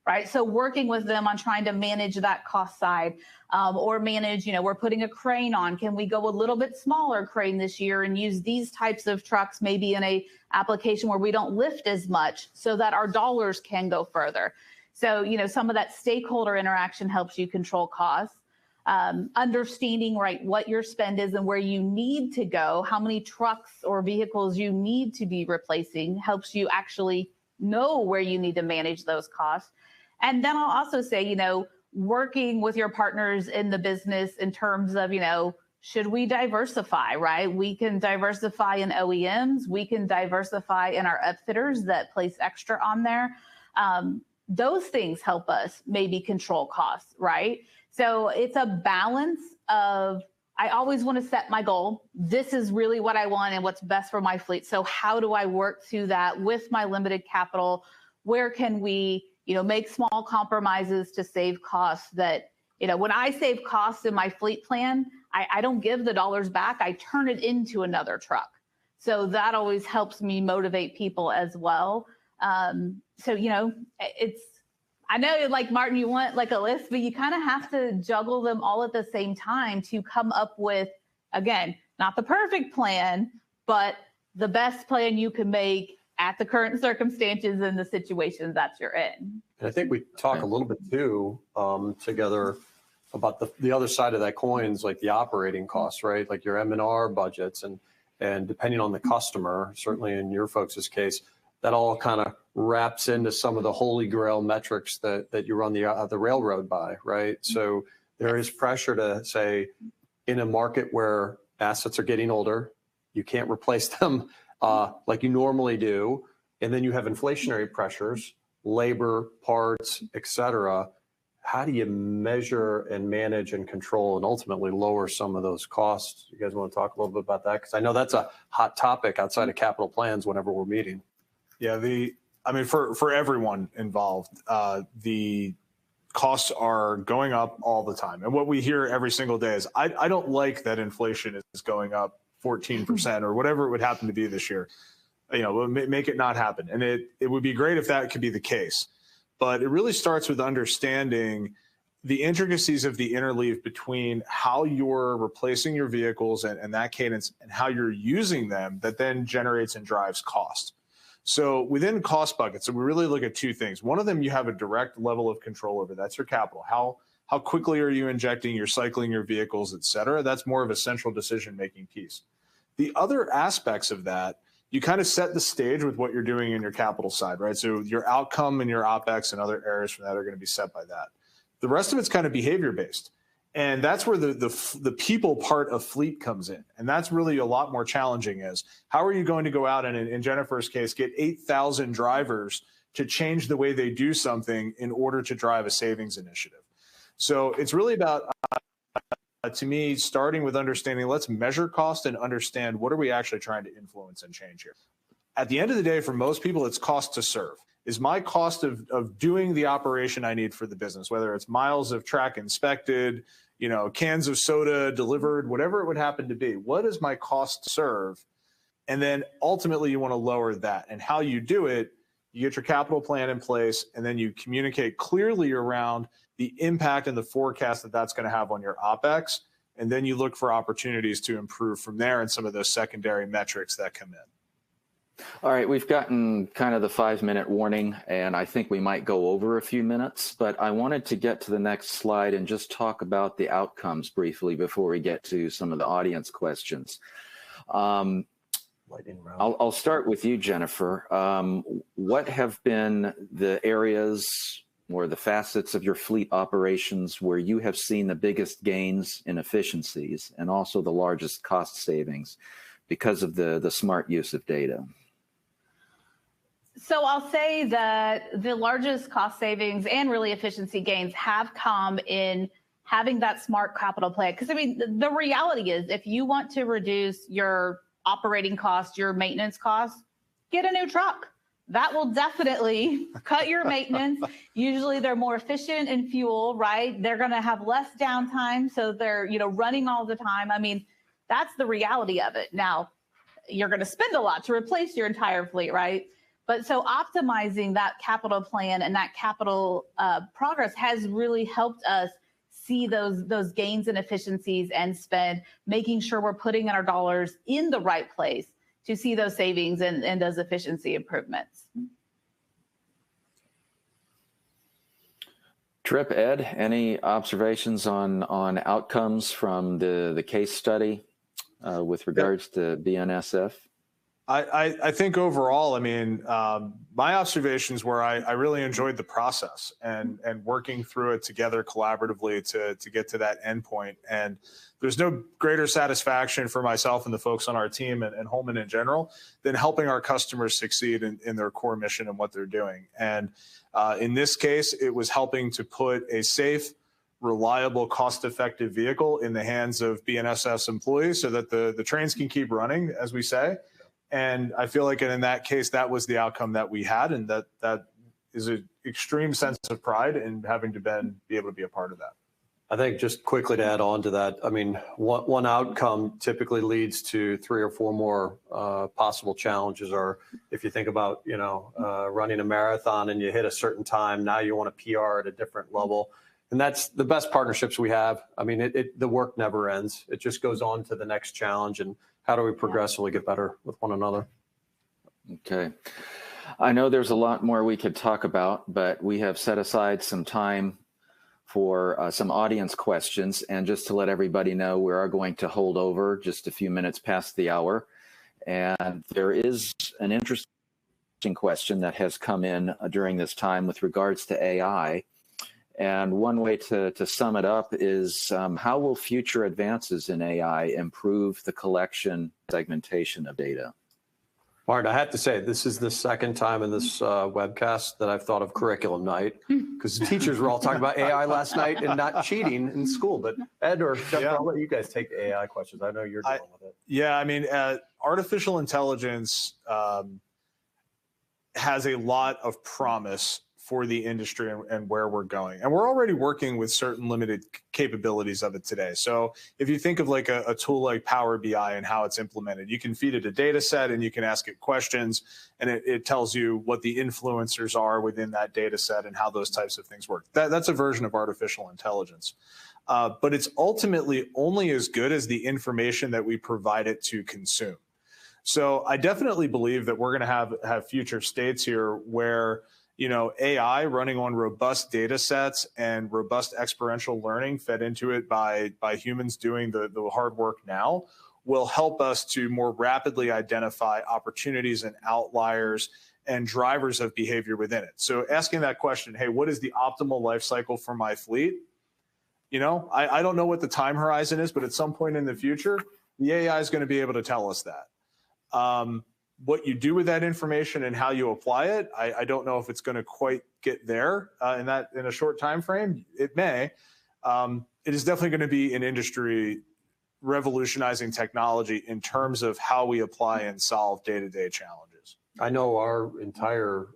right? So working with them on trying to manage that cost side, or manage, we're putting a crane on. Can we go a little bit smaller crane this year and use these types of trucks maybe in a application where we don't lift as much so that our dollars can go further? So, some of that stakeholder interaction helps you control costs. Understanding, right, what your spend is and where you need to go, how many trucks or vehicles you need to be replacing helps you actually know where you need to manage those costs. And then I'll also say, working with your partners in the business in terms of, should we diversify, right? We can diversify in OEMs. We can diversify in our upfitters that place extra on there. Those things help us maybe control costs, right? So it's a balance of, I always want to set my goal. This is really what I want and what's best for my fleet. So how do I work through that with my limited capital? Where can we, make small compromises to save costs that, when I save costs in my fleet plan, I don't give the dollars back. I turn it into another truck. So that always helps me motivate people as well. So, I know, like Martin, you want like a list, but you kind of have to juggle them all at the same time to come up with, again, not the perfect plan, but the best plan you can make at the current circumstances and the situations that you're in. And I think we talk a little bit too, together about the other side of that coin is like the operating costs, right? Like your M&R budgets and depending on the customer, certainly in your folks' case, that all kind of wraps into some of the holy grail metrics that you run the railroad by, right? So there is pressure to say, in a market where assets are getting older, you can't replace them like you normally do, and then you have inflationary pressures, labor, parts, et cetera. How do you measure and manage and control and ultimately lower some of those costs? You guys want to talk a little bit about that? Because I know that's a hot topic outside of capital plans whenever we're meeting. Yeah, for everyone involved, the costs are going up all the time. And what we hear every single day is, I don't like that inflation is going up 14% or whatever it would happen to be this year. Make it not happen. And it would be great if that could be the case. But it really starts with understanding the intricacies of the interleave between how you're replacing your vehicles and that cadence and how you're using them that then generates and drives cost. So within cost buckets, so we really look at 2 things. One of them you have a direct level of control over. That's your capital. How quickly are you injecting, you're cycling your vehicles, et cetera? That's more of a central decision-making piece. The other aspects of that, you kind of set the stage with what you're doing in your capital side, right? So your outcome and your OpEx and other areas from that are going to be set by that. The rest of it's kind of behavior-based. And that's where the people part of fleet comes in. And that's really a lot more challenging is, how are you going to go out and in Jennifer's case, get 8,000 drivers to change the way they do something in order to drive a savings initiative. So it's really about, to me, starting with understanding, let's measure cost and understand what are we actually trying to influence and change here. At the end of the day, for most people, it's cost to serve. Is my cost of doing the operation I need for the business, whether it's miles of track inspected, cans of soda delivered, whatever it would happen to be, what is my cost to serve? And then ultimately you want to lower that. And how you do it, you get your capital plan in place, and then you communicate clearly around the impact and the forecast that that's going to have on your OpEx. And then you look for opportunities to improve from there and some of those secondary metrics that come in. All right, we've gotten kind of the 5-minute warning, and I think we might go over a few minutes, but I wanted to get to the next slide and just talk about the outcomes briefly before we get to some of the audience questions. I'll start with you, Jennifer. What have been the areas or the facets of your fleet operations where you have seen the biggest gains in efficiencies and also the largest cost savings because of the smart use of data? So I'll say that the largest cost savings and really efficiency gains have come in having that smart capital plan. Because I mean, the reality is if you want to reduce your operating costs, your maintenance costs, get a new truck. That will definitely cut your maintenance. Usually they're more efficient in fuel, right? They're going to have less downtime. So they're, running all the time. I mean, that's the reality of it. Now, you're going to spend a lot to replace your entire fleet, right? But so optimizing that capital plan and that capital progress has really helped us see those gains and efficiencies and spend, making sure we're putting our dollars in the right place to see those savings and those efficiency improvements. Trip, Ed, any observations on outcomes from the case study with regards to BNSF? I think overall, I mean, my observations were I really enjoyed the process and working through it together collaboratively to get to that endpoint. And there's no greater satisfaction for myself and the folks on our team and Holman in general than helping our customers succeed in their core mission and what they're doing. And in this case, it was helping to put a safe, reliable, cost-effective vehicle in the hands of BNSF's employees so that the trains can keep running, as we say. And I feel like in that case, that was the outcome that we had, and that is an extreme sense of pride in having to be able to be a part of that. I think just quickly to add on to that, I mean, one outcome typically leads to 3 or 4 more possible challenges. Or if you think about, running a marathon and you hit a certain time, now you want a PR at a different level. And that's the best partnerships we have. I mean, the work never ends. It just goes on to the next challenge. And how do we progressively get better with one another? Okay. I know there's a lot more we could talk about, but we have set aside some time for some audience questions. And just to let everybody know, we are going to hold over just a few minutes past the hour. And there is an interesting question that has come in during this time with regards to AI. And one way to sum it up is how will future advances in AI improve the collection segmentation of data? Martin, I have to say, this is the second time in this webcast that I've thought of curriculum night, because teachers were all talking about AI last night and not cheating in school. But Ed or Jeff, I'll let you guys take the AI questions. I know you're dealing with it. Yeah, I mean, artificial intelligence has a lot of promise for the industry and where we're going. And we're already working with certain limited capabilities of it today. So if you think of like a tool like Power BI and how it's implemented, you can feed it a data set and you can ask it questions, and it tells you what the influencers are within that data set and how those types of things work. That's a version of artificial intelligence. But it's ultimately only as good as the information that we provide it to consume. So I definitely believe that we're going to have future states here where AI running on robust data sets and robust experiential learning fed into it by humans doing the hard work now will help us to more rapidly identify opportunities and outliers and drivers of behavior within it. So asking that question, hey, what is the optimal life cycle for my fleet? I don't know what the time horizon is, but at some point in the future, the AI is going to be able to tell us that. What you do with that information and how you apply it, I don't know if it's going to quite get there in a short time frame. It may. It is definitely going to be an industry revolutionizing technology in terms of how we apply and solve day-to-day challenges. I know our entire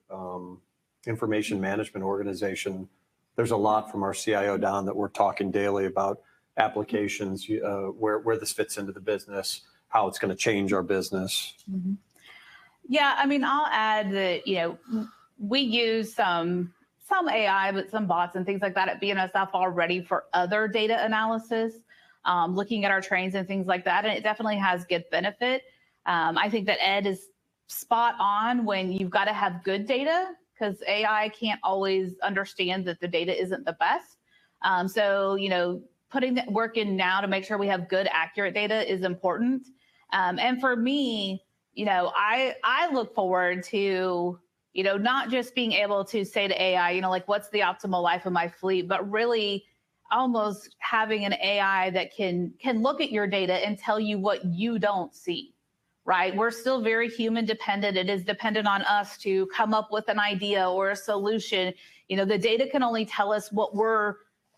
information management organization, there's a lot from our CIO down that we're talking daily about applications, where this fits into the business, how it's going to change our business. Mm-hmm. Yeah, I mean, I'll add that, we use some AI, but some bots and things like that at BNSF already for other data analysis, looking at our trains and things like that. And it definitely has good benefit. I think that Ed is spot on when you've got to have good data, because AI can't always understand that the data isn't the best. So, putting that work in now to make sure we have good, accurate data is important. And for me, I look forward to, not just being able to say to AI, like, what's the optimal life of my fleet, but really almost having an AI that can look at your data and tell you what you don't see, right? We're still very human dependent. It is dependent on us to come up with an idea or a solution. The data can only tell us what we're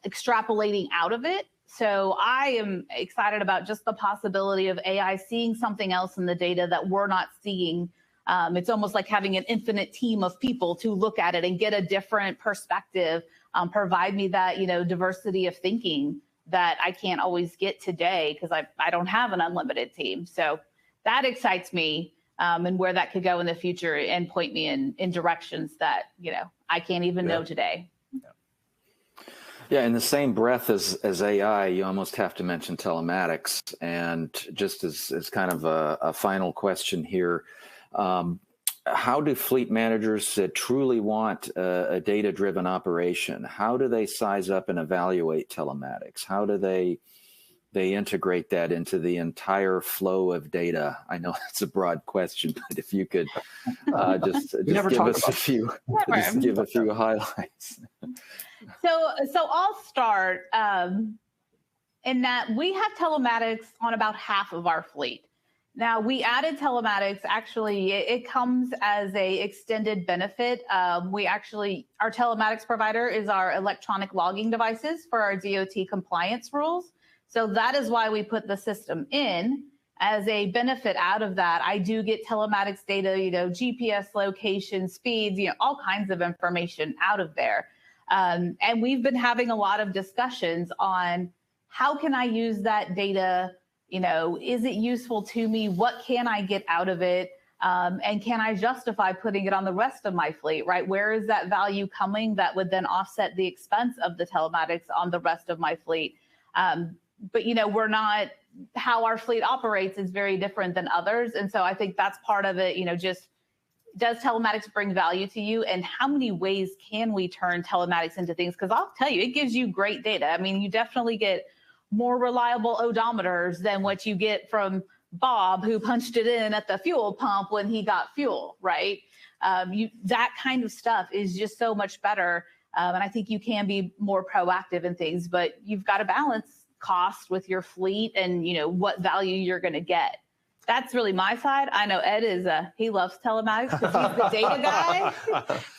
extrapolating out of it. So I am excited about just the possibility of AI seeing something else in the data that we're not seeing. It's almost like having an infinite team of people to look at it and get a different perspective, provide me that, diversity of thinking that I can't always get today because I don't have an unlimited team. So that excites me, and where that could go in the future and point me in directions that, I can't even know today. Yeah, in the same breath as AI, you almost have to mention telematics. And just as kind of a final question here, how do fleet managers truly want a data-driven operation? How do they size up and evaluate telematics? How do they integrate that into the entire flow of data? I know that's a broad question, but if you could just give us a few highlights. So I'll start in that we have telematics on about half of our fleet. Now, we added telematics. Actually, it comes as a extended benefit. Our telematics provider is our electronic logging devices for our DOT compliance rules. So that is why we put the system in. As a benefit out of that, I do get telematics data, GPS location, speeds, all kinds of information out of there. And we've been having a lot of discussions on how can I use that data? Is it useful to me? What can I get out of it? And can I justify putting it on the rest of my fleet, right? Where is that value coming that would then offset the expense of the telematics on the rest of my fleet? But, we're not, how our fleet operates is very different than others. And so I think that's part of it, just does telematics bring value to you? And how many ways can we turn telematics into things? Because I'll tell you, it gives you great data. I mean, you definitely get more reliable odometers than what you get from Bob, who punched it in at the fuel pump when he got fuel, right? That kind of stuff is just so much better. And I think you can be more proactive in things, but you've got to balance cost with your fleet and, what value you're going to get. That's really my side. I know Ed he loves telematics because he's the data guy.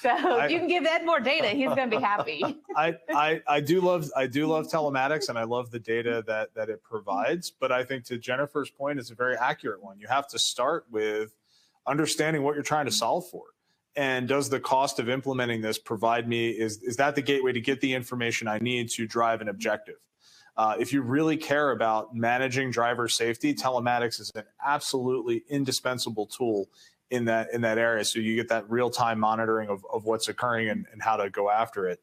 So if you can give Ed more data, he's going to be happy. I do love telematics, and I love the data that it provides. But I think to Jennifer's point, it's a very accurate one. You have to start with understanding what you're trying to solve for. And does the cost of implementing this provide me, is that the gateway to get the information I need to drive an objective? If you really care about managing driver safety, telematics is an absolutely indispensable tool in that area. So you get that real-time monitoring of what's occurring and how to go after it.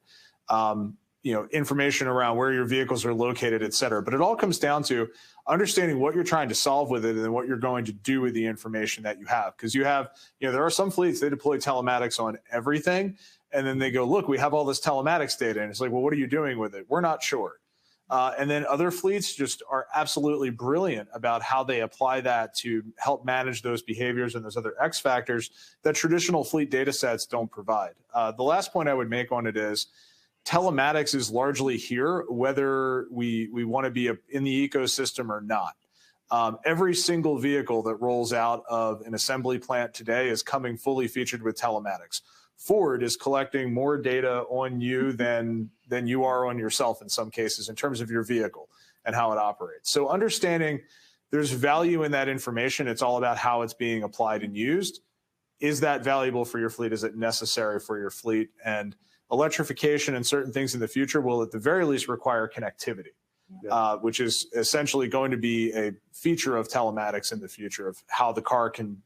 Information around where your vehicles are located, et cetera. But it all comes down to understanding what you're trying to solve with it and what you're going to do with the information that you have. Because there are some fleets, they deploy telematics on everything. And then they go, look, we have all this telematics data. And it's like, well, what are you doing with it? We're not sure. And then other fleets just are absolutely brilliant about how they apply that to help manage those behaviors and those other X factors that traditional fleet data sets don't provide. The last point I would make on it is telematics is largely here, whether we want to be in the ecosystem or not. Every single vehicle that rolls out of an assembly plant today is coming fully featured with telematics. Ford is collecting more data on you than you are on yourself in some cases in terms of your vehicle and how it operates. So understanding there's value in that information. It's all about how it's being applied and used. Is that valuable for your fleet? Is it necessary for your fleet? And electrification and certain things in the future will at the very least require connectivity, which is essentially going to be a feature of telematics in the future of how the car can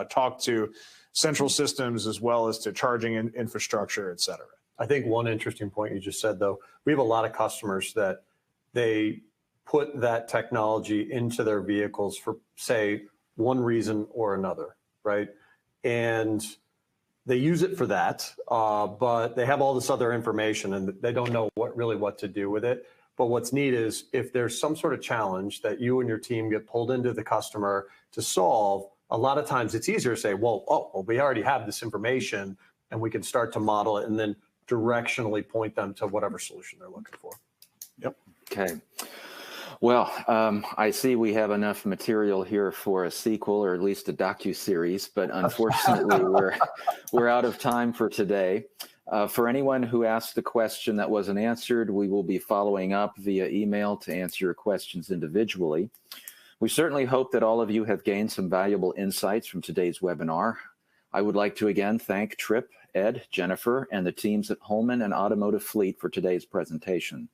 talk to central systems as well as to charging infrastructure, et cetera. I think one interesting point you just said, though, we have a lot of customers that they put that technology into their vehicles for, say, one reason or another, right? And they use it for that, but they have all this other information and they don't know what to do with it. But what's neat is if there's some sort of challenge that you and your team get pulled into the customer to solve, a lot of times it's easier to say, well, we already have this information and we can start to model it and then directionally point them to whatever solution they're looking for. Yep. Okay. Well, I see we have enough material here for a sequel or at least a docu-series, but unfortunately we're out of time for today. For anyone who asked a question that wasn't answered, we will be following up via email to answer your questions individually. We certainly hope that all of you have gained some valuable insights from today's webinar. I would like to again thank Tripp, Ed, Jennifer, and the teams at Holman and Automotive Fleet for today's presentation.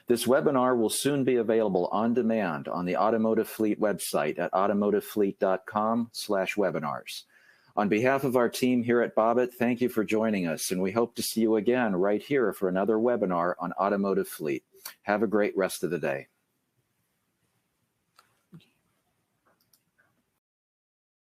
This webinar will soon be available on demand on the Automotive Fleet website at automotivefleet.com/webinars. On behalf of our team here at Bobbitt, thank you for joining us, and we hope to see you again right here for another webinar on Automotive Fleet. Have a great rest of the day.